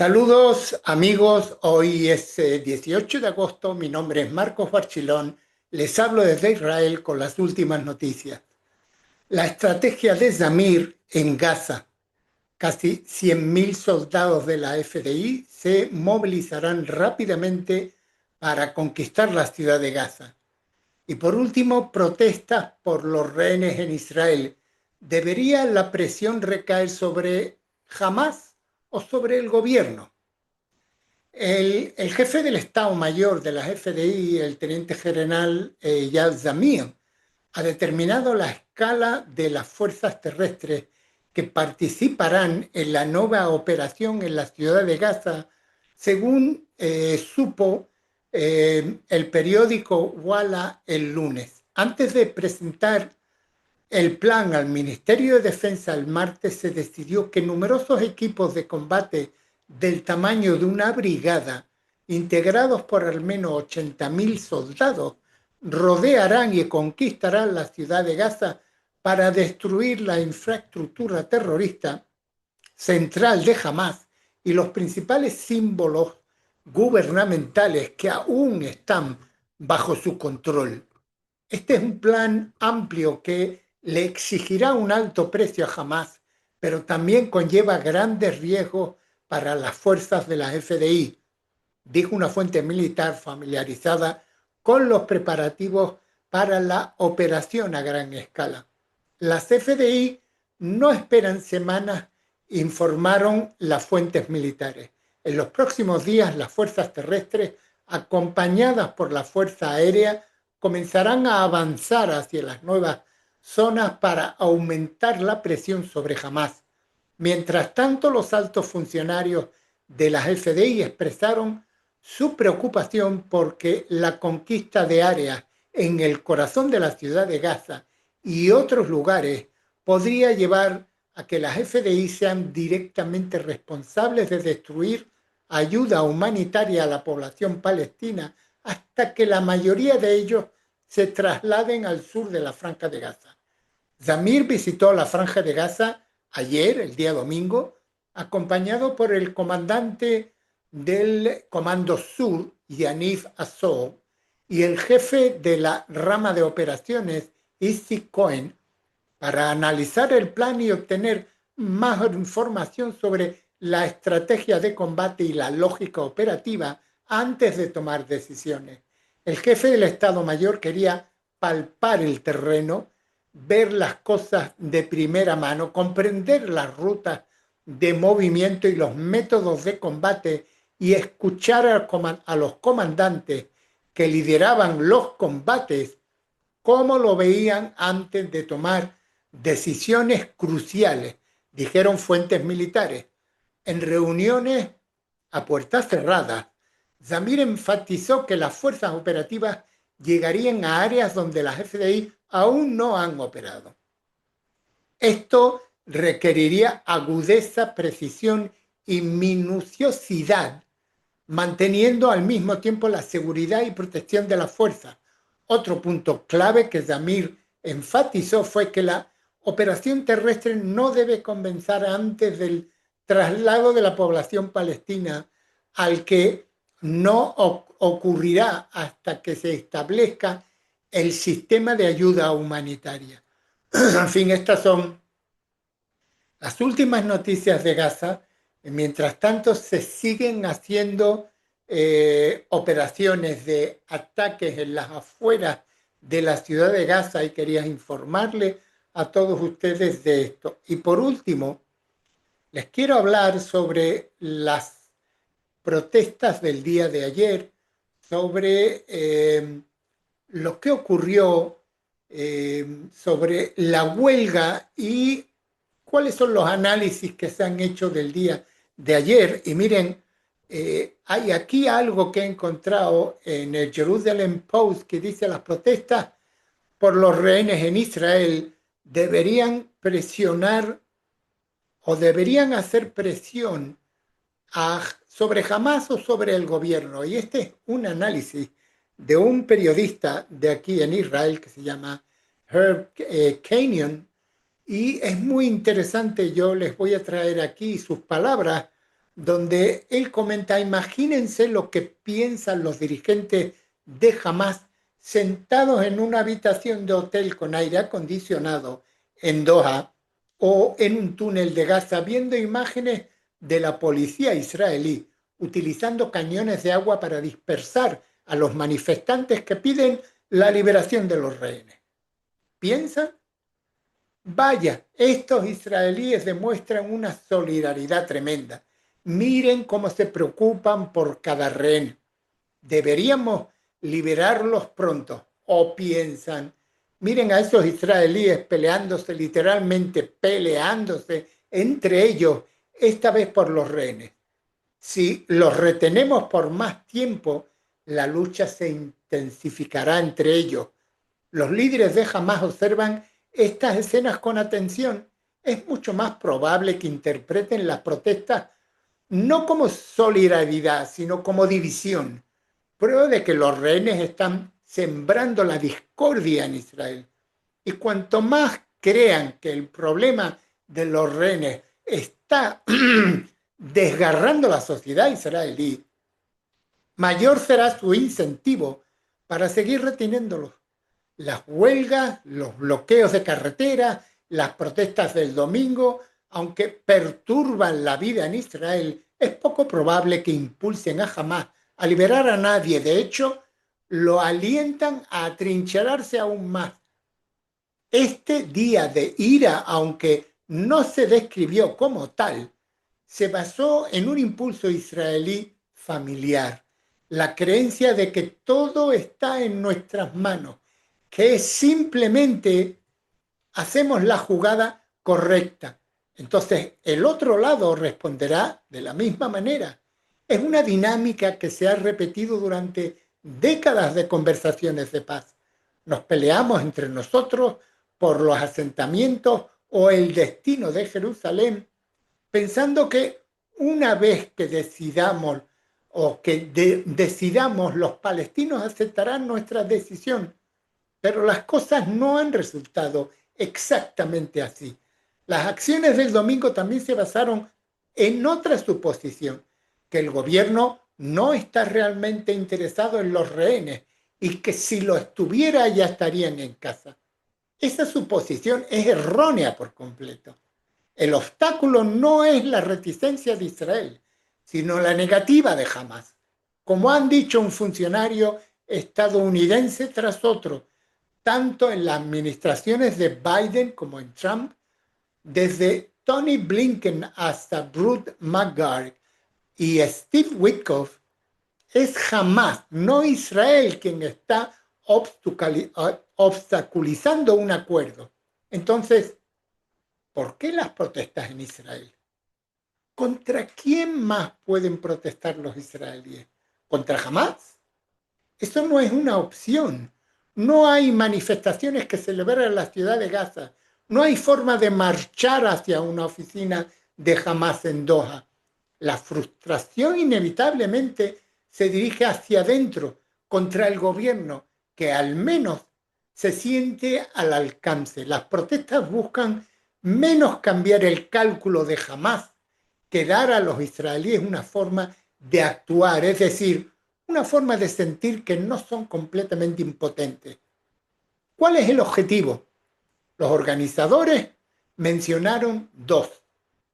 Saludos amigos, hoy es 18 de agosto, mi nombre es Marcos Barchilón, les hablo desde Israel con las últimas noticias. La estrategia de Zamir en Gaza, casi 100.000 soldados de la FDI se movilizarán rápidamente para conquistar la ciudad de Gaza. Y por último, protestas por los rehenes en Israel. ¿Debería la presión recaer sobre Hamás o sobre el gobierno? El jefe del Estado Mayor de la FDI, el teniente general Yad Zamir, ha determinado la escala de las fuerzas terrestres que participarán en la nueva operación en la ciudad de Gaza, según supo el periódico Walla el lunes. Antes de presentar el plan al Ministerio de Defensa el martes, se decidió que numerosos equipos de combate del tamaño de una brigada, integrados por al menos 80.000 soldados, rodearán y conquistarán la ciudad de Gaza para destruir la infraestructura terrorista central de Hamás y los principales símbolos gubernamentales que aún están bajo su control. Este es un plan amplio que le exigirá un alto precio a Hamás, pero también conlleva grandes riesgos para las fuerzas de la FDI, dijo una fuente militar familiarizada con los preparativos para la operación a gran escala. Las FDI no esperan semanas, informaron las fuentes militares. En los próximos días, las fuerzas terrestres, acompañadas por la Fuerza Aérea, comenzarán a avanzar hacia las nuevas zonas para aumentar la presión sobre Hamás. Mientras tanto, los altos funcionarios de las FDI expresaron su preocupación porque la conquista de áreas en el corazón de la ciudad de Gaza y otros lugares podría llevar a que las FDI sean directamente responsables de destruir ayuda humanitaria a la población palestina hasta que la mayoría de ellos se trasladen al sur de la Franja de Gaza. Zamir visitó la Franja de Gaza ayer, el día domingo, acompañado por el comandante del Comando Sur, Yaniv Azov, y el jefe de la rama de operaciones, Itzik Cohen, para analizar el plan y obtener más información sobre la estrategia de combate y la lógica operativa antes de tomar decisiones. El jefe del Estado Mayor quería palpar el terreno, ver las cosas de primera mano, comprender las rutas de movimiento y los métodos de combate y escuchar a los comandantes que lideraban los combates cómo lo veían antes de tomar decisiones cruciales, dijeron fuentes militares. En reuniones a puertas cerradas, Zamir enfatizó que las fuerzas operativas llegarían a áreas donde las FDI aún no han operado. Esto requeriría agudeza, precisión y minuciosidad, manteniendo al mismo tiempo la seguridad y protección de las fuerzas. Otro punto clave que Zamir enfatizó fue que la operación terrestre no debe comenzar antes del traslado de la población palestina, al que no ocurrirá hasta que se establezca el sistema de ayuda humanitaria. En fin, estas son las últimas noticias de Gaza. Mientras tanto, se siguen haciendo operaciones de ataques en las afueras de la ciudad de Gaza y quería informarles a todos ustedes de esto. Y por último, les quiero hablar sobre las protestas del día de ayer, sobre lo que ocurrió, sobre la huelga y cuáles son los análisis que se han hecho del día de ayer. Y miren, hay aquí algo que he encontrado en el Jerusalem Post que dice: las protestas por los rehenes en Israel deberían presionar o deberían hacer presión sobre Hamás o sobre el gobierno. Y este es un análisis de un periodista de aquí en Israel que se llama Herb Kenyon, y es muy interesante. Yo les voy a traer aquí sus palabras donde él comenta, imagínense lo que piensan los dirigentes de Hamás sentados en una habitación de hotel con aire acondicionado en Doha o en un túnel de Gaza viendo imágenes de la policía israelí utilizando cañones de agua para dispersar a los manifestantes que piden la liberación de los rehenes. ¿Piensan? Vaya, estos israelíes demuestran una solidaridad tremenda. Miren cómo se preocupan por cada rehén. Deberíamos liberarlos pronto. O piensan, miren a esos israelíes peleándose, literalmente peleándose entre ellos, esta vez por los rehenes. Si los retenemos por más tiempo, la lucha se intensificará entre ellos. Los líderes de Hamás observan estas escenas con atención. Es mucho más probable que interpreten las protestas no como solidaridad, sino como división. Prueba de que los rehenes están sembrando la discordia en Israel. Y cuanto más crean que el problema de los rehenes está desgarrando la sociedad israelí, mayor será su incentivo para seguir reteniéndolos. Las huelgas, los bloqueos de carretera, las protestas del domingo, aunque perturban la vida en Israel, es poco probable que impulsen a Hamás a liberar a nadie. De hecho, lo alientan a atrincherarse aún más. Este día de ira, aunque no se describió como tal, se basó en un impulso israelí familiar, la creencia de que todo está en nuestras manos, que simplemente hacemos la jugada correcta. Entonces, el otro lado responderá de la misma manera. Es una dinámica que se ha repetido durante décadas de conversaciones de paz. Nos peleamos entre nosotros por los asentamientos o el destino de Jerusalén, pensando que una vez que decidamos o que decidamos, los palestinos aceptarán nuestra decisión. Pero las cosas no han resultado exactamente así. Las acciones del domingo también se basaron en otra suposición, que el gobierno no está realmente interesado en los rehenes y que si lo estuviera ya estarían en casa. Esa suposición es errónea por completo. El obstáculo no es la reticencia de Israel, sino la negativa de Hamás. Como han dicho un funcionario estadounidense tras otro, tanto en las administraciones de Biden como en Trump, desde Tony Blinken hasta Ruth McGurk y Steve Witkoff, es Hamás, no Israel, quien está obstaculizando un acuerdo. Entonces, ¿por qué las protestas en Israel? ¿Contra quién más pueden protestar los israelíes? ¿Contra Hamás? Eso no es una opción. No hay manifestaciones que celebrar en la ciudad de Gaza. No hay forma de marchar hacia una oficina de Hamás en Doha. La frustración inevitablemente se dirige hacia adentro, contra el gobierno, que al menos se siente al alcance. Las protestas buscan menos cambiar el cálculo de Hamás que dar a los israelíes una forma de actuar, es decir, una forma de sentir que no son completamente impotentes. ¿Cuál es el objetivo? Los organizadores mencionaron dos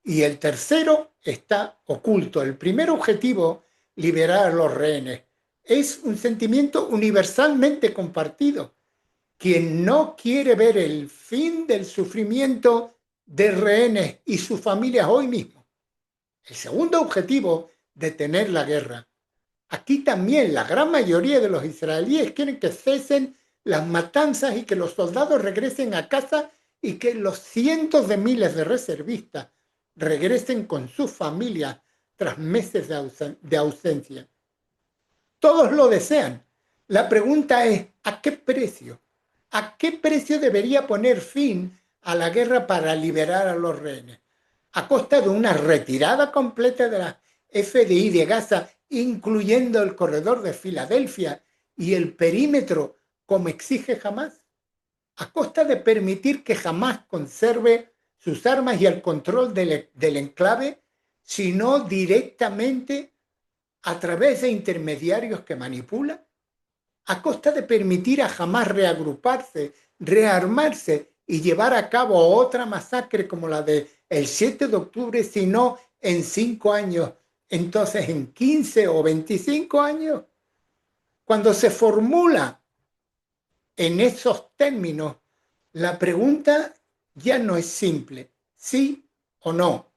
y el tercero está oculto. El primer objetivo, liberar a los rehenes, es un sentimiento universalmente compartido. Quien no quiere ver el fin del sufrimiento de rehenes y sus familias hoy mismo. El segundo objetivo, detener la guerra. Aquí también la gran mayoría de los israelíes quieren que cesen las matanzas y que los soldados regresen a casa y que los cientos de miles de reservistas regresen con sus familias tras meses de ausencia. Todos lo desean. La pregunta es, ¿a qué precio? ¿A qué precio debería poner fin a la guerra para liberar a los rehenes? ¿A costa de una retirada completa de la FDI de Gaza, incluyendo el corredor de Filadelfia y el perímetro, como exige Hamás? ¿A costa de permitir que Hamás conserve sus armas y el control del enclave? sino directamente a través de intermediarios que manipula, a costa de permitir a Hamás reagruparse, rearmarse y llevar a cabo otra masacre como la del 7 de octubre, sino en 5 años, entonces en 15 o 25 años. Cuando se formula en esos términos, la pregunta ya no es simple, sí o no,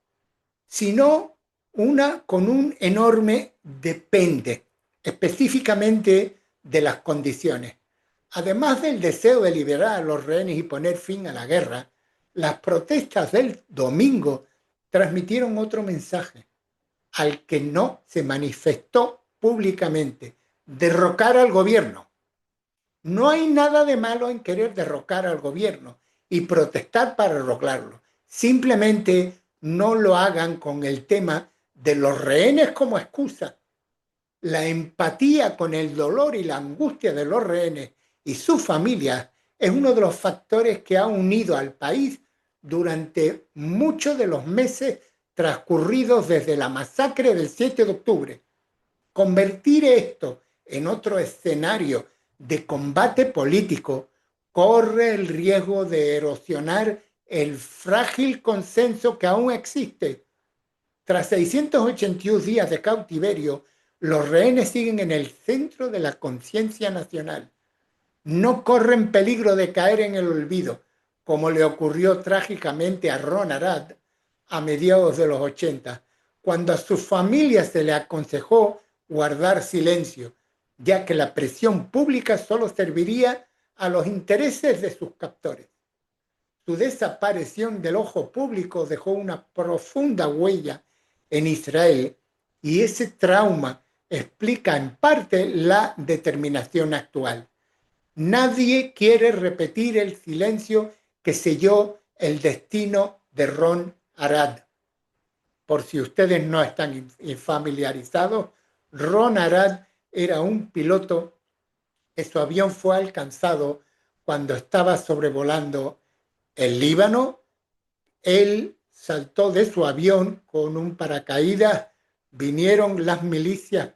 sino una con un enorme depende, específicamente de las condiciones. Además del deseo de liberar a los rehenes y poner fin a la guerra, las protestas del domingo transmitieron otro mensaje al que no se manifestó públicamente: derrocar al gobierno. No hay nada de malo en querer derrocar al gobierno y protestar para lograrlo. Simplemente no lo hagan con el tema de los rehenes como excusa. La empatía con el dolor y la angustia de los rehenes y sus familias es uno de los factores que ha unido al país durante muchos de los meses transcurridos desde la masacre del 7 de octubre. Convertir esto en otro escenario de combate político corre el riesgo de erosionar el frágil consenso que aún existe. Tras 681 días de cautiverio, los rehenes siguen en el centro de la conciencia nacional. No corren peligro de caer en el olvido, como le ocurrió trágicamente a Ron Arad a mediados de los 80, cuando a su familia se le aconsejó guardar silencio, ya que la presión pública solo serviría a los intereses de sus captores. Su desaparición del ojo público dejó una profunda huella en Israel y ese trauma explica en parte la determinación actual. Nadie quiere repetir el silencio que selló el destino de Ron Arad. Por si ustedes no están familiarizados, Ron Arad era un piloto que su avión fue alcanzado cuando estaba sobrevolando el Líbano. Él saltó de su avión con un paracaídas, vinieron las milicias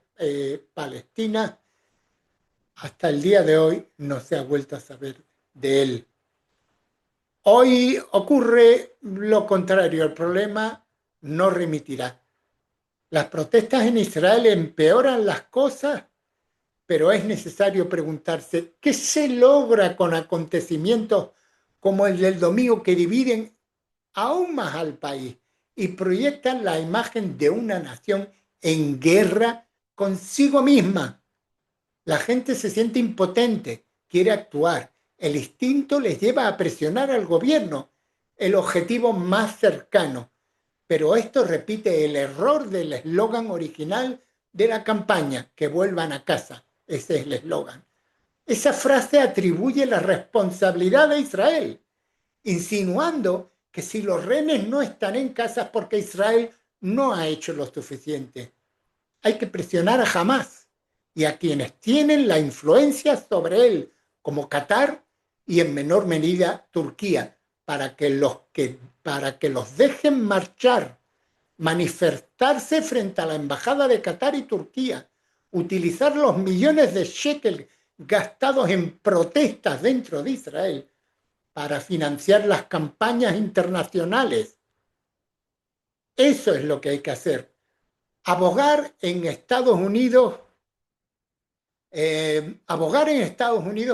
palestinas. Hasta el día de hoy no se ha vuelto a saber de él. Hoy ocurre lo contrario, el problema no remitirá. Las protestas en Israel empeoran las cosas, pero es necesario preguntarse qué se logra con acontecimientos como el del domingo, que dividen aún más al país y proyectan la imagen de una nación en guerra consigo misma. La gente se siente impotente, quiere actuar. El instinto les lleva a presionar al gobierno, el objetivo más cercano. Pero esto repite el error del eslogan original de la campaña: que vuelvan a casa. Ese es el eslogan. Esa frase atribuye la responsabilidad a Israel, insinuando que si los rehenes no están en casa es porque Israel no ha hecho lo suficiente. Hay que presionar a Hamás y a quienes tienen la influencia sobre él, como Qatar y en menor medida Turquía, para que los dejen marchar, manifestarse frente a la embajada de Qatar y Turquía, utilizar los millones de shekel gastados en protestas dentro de Israel para financiar las campañas internacionales. Eso es lo que hay que hacer. Abogar en Estados Unidos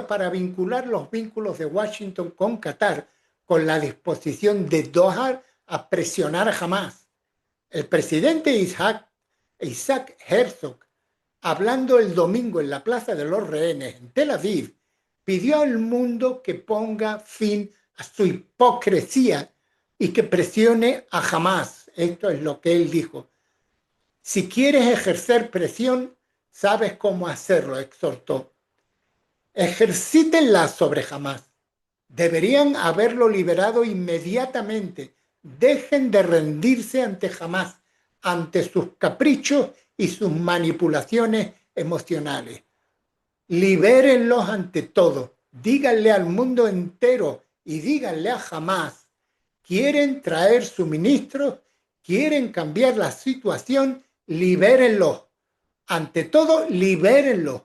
para vincular los vínculos de Washington con Qatar con la disposición de Doha a presionar a Hamás. El presidente Isaac Herzog, hablando el domingo en la Plaza de los Rehenes en Tel Aviv, pidió al mundo que ponga fin a su hipocresía y que presione a Hamás. Esto es lo que él dijo. Si quieres ejercer presión, sabes cómo hacerlo, exhortó. Ejercítenla sobre Hamás. Deberían haberlo liberado inmediatamente. Dejen de rendirse ante Hamás, ante sus caprichos y sus manipulaciones emocionales. Libérenlos ante todo. Díganle al mundo entero y díganle a Hamás: quieren traer suministros, quieren cambiar la situación, libérenlos. Ante todo, libérenlos.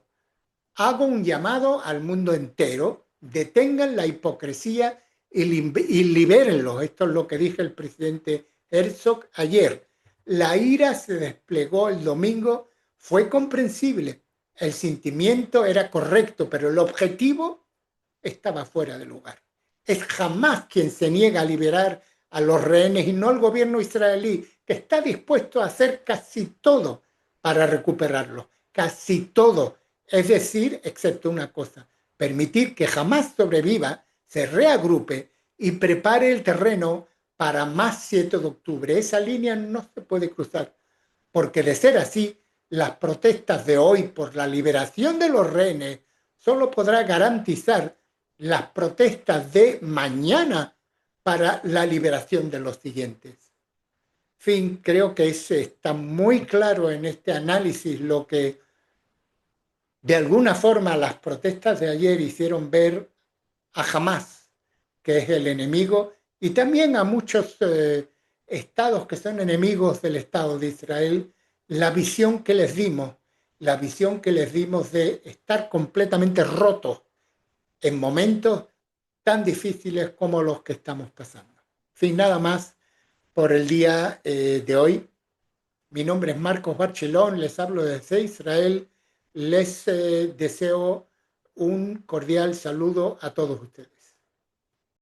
Hago un llamado al mundo entero, detengan la hipocresía y libérenlos. Esto es lo que dijo el presidente Herzog ayer. La ira se desplegó el domingo, fue comprensible, el sentimiento era correcto, pero el objetivo estaba fuera de lugar. Es jamás quien se niega a liberar a los rehenes y no el gobierno israelí, que está dispuesto a hacer casi todo para recuperarlos, casi todo. Es decir, excepto una cosa, permitir que jamás sobreviva, se reagrupe y prepare el terreno para más 7 de octubre. Esa línea no se puede cruzar, porque de ser así, las protestas de hoy por la liberación de los rehenes solo podrá garantizar las protestas de mañana para la liberación de los siguientes. En fin, creo que está muy claro en este análisis lo que de alguna forma las protestas de ayer hicieron ver a Hamás, que es el enemigo, y también a muchos estados que son enemigos del Estado de Israel, la visión que les dimos, la visión que les dimos de estar completamente rotos en momentos tan difíciles como los que estamos pasando. Sin nada más por el día de hoy. Mi nombre es Marcos Barcelón, les hablo desde Israel. Les deseo un cordial saludo a todos ustedes.